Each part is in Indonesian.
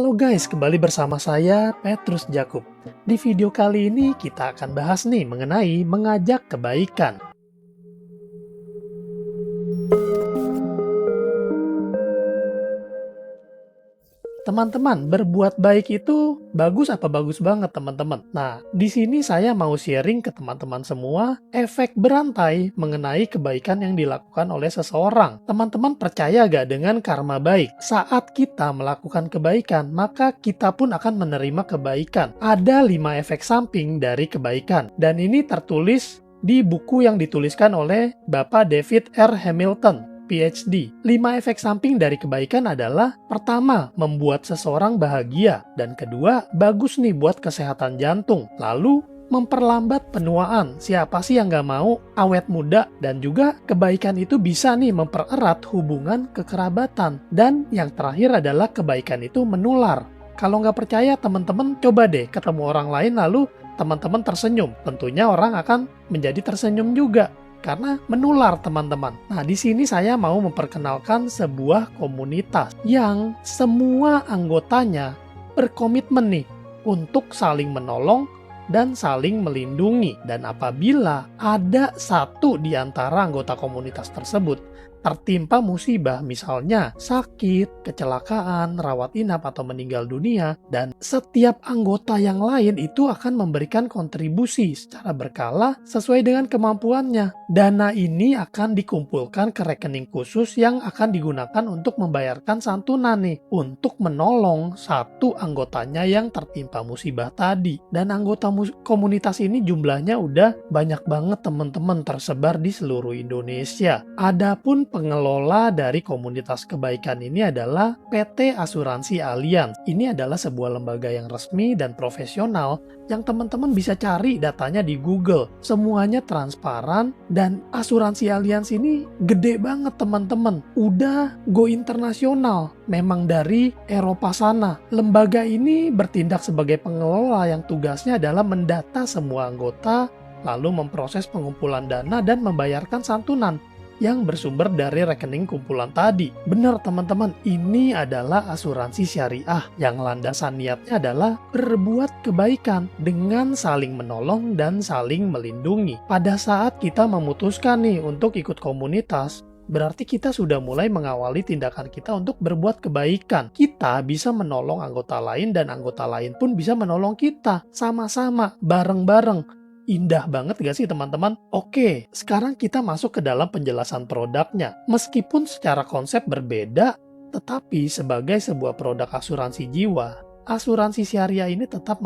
Halo guys, kembali bersama saya Petrus Jakub. Di video kali ini kita akan bahas nih mengenai mengajak kebaikan. Teman-teman, berbuat baik itu bagus apa bagus banget teman-teman. Nah, di sini saya mau sharing ke teman-teman semua efek berantai mengenai kebaikan yang dilakukan oleh seseorang. Teman-teman percaya gak dengan karma baik? Saat kita melakukan kebaikan, maka kita pun akan menerima kebaikan. Ada 5 efek samping dari kebaikan. Dan ini tertulis di buku yang dituliskan oleh Bapak David R. Hamilton, PhD. 5 efek samping dari kebaikan adalah: pertama, membuat seseorang bahagia, dan kedua, bagus nih buat kesehatan jantung. Lalu, memperlambat penuaan. Siapa sih yang gak mau awet muda? Dan juga kebaikan itu bisa nih mempererat hubungan kekerabatan. Dan yang terakhir adalah kebaikan itu menular. Kalau nggak percaya, teman-teman coba deh ketemu orang lain lalu teman-teman tersenyum. Tentunya orang akan menjadi tersenyum juga. Karena menular teman-teman. Nah, di sini saya mau memperkenalkan sebuah komunitas yang semua anggotanya berkomitmen nih untuk saling menolong dan saling melindungi. Dan apabila ada satu di antara anggota komunitas tersebut tertimpa musibah, misalnya sakit, kecelakaan, rawat inap, atau meninggal dunia, dan setiap anggota yang lain itu akan memberikan kontribusi secara berkala sesuai dengan kemampuannya. Dana ini akan dikumpulkan ke rekening khusus yang akan digunakan untuk membayarkan santunan nih, untuk menolong satu anggotanya yang tertimpa musibah tadi. Dan anggota komunitas ini jumlahnya udah banyak banget teman-teman, tersebar di seluruh Indonesia. Adapun pengelola dari komunitas kebaikan ini adalah PT Asuransi Allianz. Ini adalah sebuah lembaga yang resmi dan profesional yang teman-teman bisa cari datanya di Google. Semuanya transparan dan Asuransi Allianz ini gede banget teman-teman. Udah go internasional, memang dari Eropa sana. Lembaga ini bertindak sebagai pengelola yang tugasnya adalah mendata semua anggota, lalu memproses pengumpulan dana dan membayarkan santunan yang bersumber dari rekening kumpulan tadi. Benar teman-teman, ini adalah asuransi syariah yang landasan niatnya adalah berbuat kebaikan dengan saling menolong dan saling melindungi. Pada saat kita memutuskan nih untuk ikut komunitas, berarti kita sudah mulai mengawali tindakan kita untuk berbuat kebaikan. Kita bisa menolong anggota lain dan anggota lain pun bisa menolong kita. Sama-sama, bareng-bareng. Indah banget gak sih teman-teman? Oke, sekarang kita masuk ke dalam penjelasan produknya. Meskipun secara konsep berbeda, tetapi sebagai sebuah produk asuransi jiwa, asuransi syariah ini tetap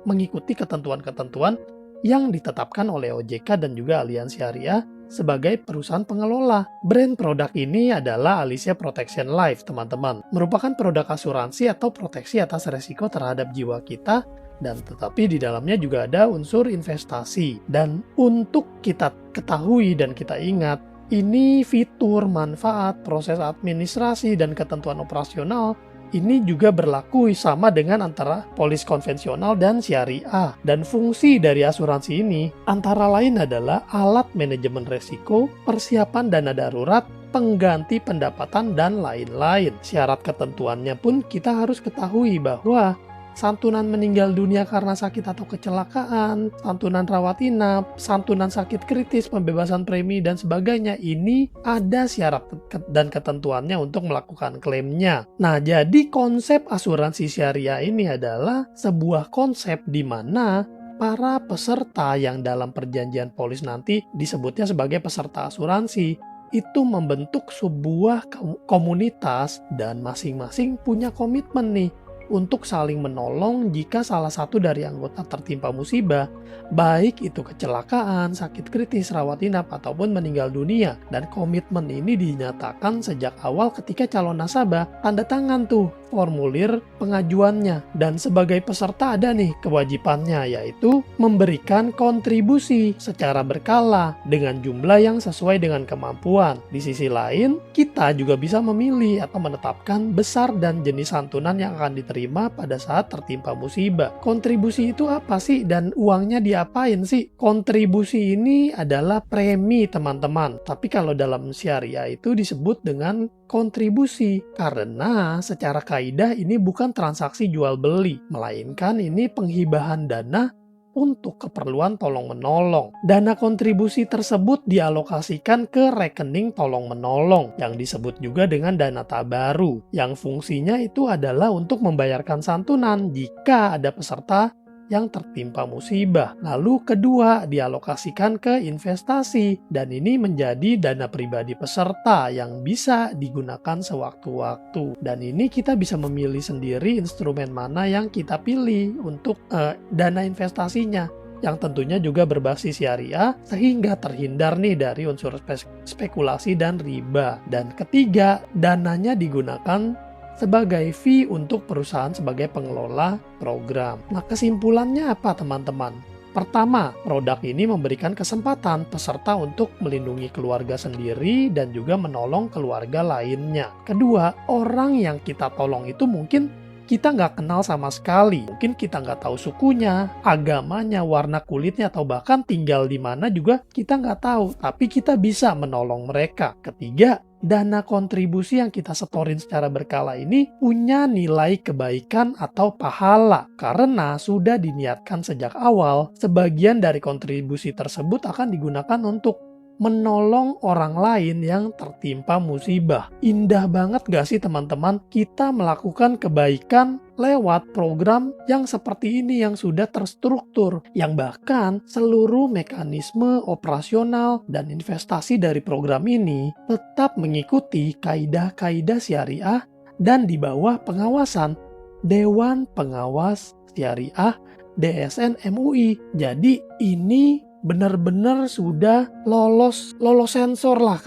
mengikuti ketentuan-ketentuan yang ditetapkan oleh OJK dan juga Aliansi Syariah sebagai perusahaan pengelola. Brand produk ini adalah Alicia Protection Life, teman-teman. Merupakan produk asuransi atau proteksi atas resiko terhadap jiwa kita, dan tetapi di dalamnya juga ada unsur investasi. Dan untuk kita ketahui dan kita ingat, ini fitur, manfaat, proses administrasi, dan ketentuan operasional ini juga berlaku sama dengan antara polis konvensional dan syariah. Dan fungsi dari asuransi ini antara lain adalah alat manajemen resiko, persiapan dana darurat, pengganti pendapatan, dan lain-lain. Syarat ketentuannya pun kita harus ketahui bahwa santunan meninggal dunia karena sakit atau kecelakaan, santunan rawat inap, santunan sakit kritis, pembebasan premi, dan sebagainya. Ini ada syarat dan ketentuannya untuk melakukan klaimnya. Nah, jadi konsep asuransi syariah ini adalah sebuah konsep di mana para peserta yang dalam perjanjian polis nanti disebutnya sebagai peserta asuransi itu membentuk sebuah komunitas dan masing-masing punya komitmen nih untuk saling menolong jika salah satu dari anggota tertimpa musibah, baik itu kecelakaan, sakit kritis, rawat inap, ataupun meninggal dunia. Dan komitmen ini dinyatakan sejak awal ketika calon nasabah tanda tangan tuh formulir pengajuannya. Dan sebagai peserta ada nih kewajibannya, yaitu memberikan kontribusi secara berkala dengan jumlah yang sesuai dengan kemampuan. Di sisi lain, kita juga bisa memilih atau menetapkan besar dan jenis santunan yang akan diterima pada saat tertimpa musibah. Kontribusi itu apa sih dan uangnya diapain sih? Kontribusi ini adalah premi teman-teman. Tapi kalau dalam syariah itu disebut dengan kontribusi. Karena secara kaidah ini bukan transaksi jual beli, melainkan ini penghibahan dana untuk keperluan tolong-menolong. Dana kontribusi tersebut dialokasikan ke rekening tolong-menolong yang disebut juga dengan dana tabaru, yang fungsinya itu adalah untuk membayarkan santunan jika ada peserta yang tertimpa musibah. Lalu kedua, dialokasikan ke investasi, dan ini menjadi dana pribadi peserta yang bisa digunakan sewaktu-waktu. Dan ini kita bisa memilih sendiri instrumen mana yang kita pilih untuk dana investasinya, yang tentunya juga berbasis syariah sehingga terhindar nih dari unsur spekulasi dan riba. Dan ketiga, dananya digunakan sebagai fee untuk perusahaan sebagai pengelola program. Nah, kesimpulannya apa teman-teman? Pertama, produk ini memberikan kesempatan peserta untuk melindungi keluarga sendiri dan juga menolong keluarga lainnya. Kedua, orang yang kita tolong itu mungkin kita nggak kenal sama sekali. Mungkin kita nggak tahu sukunya, agamanya, warna kulitnya, atau bahkan tinggal di mana juga kita nggak tahu. Tapi kita bisa menolong mereka. Ketiga, dana kontribusi yang kita setorin secara berkala ini punya nilai kebaikan atau pahala. Karena sudah diniatkan sejak awal, sebagian dari kontribusi tersebut akan digunakan untuk menolong orang lain yang tertimpa musibah. Indah banget gak sih teman-teman? Kita melakukan kebaikan lewat program yang seperti ini, yang sudah terstruktur, yang bahkan seluruh mekanisme operasional dan investasi dari program ini tetap mengikuti kaidah-kaidah syariah dan di bawah pengawasan Dewan Pengawas Syariah DSN MUI. Jadi ini benar-benar sudah lolos sensor lah,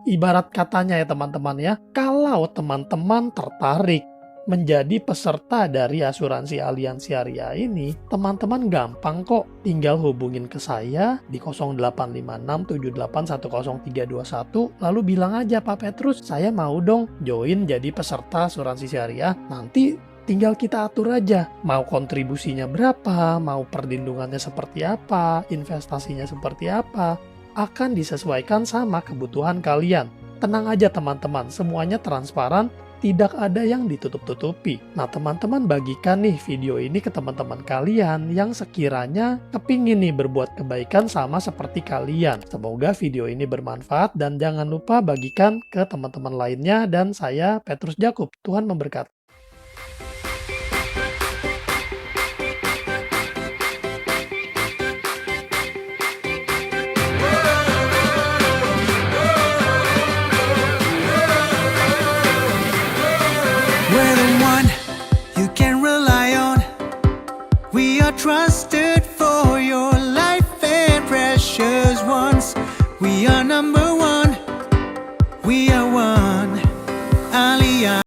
ibarat katanya ya teman-teman ya. Kalau teman-teman tertarik menjadi peserta dari asuransi Allianz Syariah ini, teman-teman gampang kok. Tinggal hubungin ke saya di 0856781031, lalu bilang aja, Pak Petrus, saya mau dong join jadi peserta asuransi syariah. Nanti tinggal kita atur aja, mau kontribusinya berapa, mau perlindungannya seperti apa, investasinya seperti apa, akan disesuaikan sama kebutuhan kalian. Tenang aja teman-teman, semuanya transparan, tidak ada yang ditutup-tutupi. Nah teman-teman, bagikan nih video ini ke teman-teman kalian yang sekiranya kepingin nih berbuat kebaikan sama seperti kalian. Semoga video ini bermanfaat dan jangan lupa bagikan ke teman-teman lainnya. Dan saya Petrus Jakub, Tuhan memberkati. We're the one you can rely on. We are trusted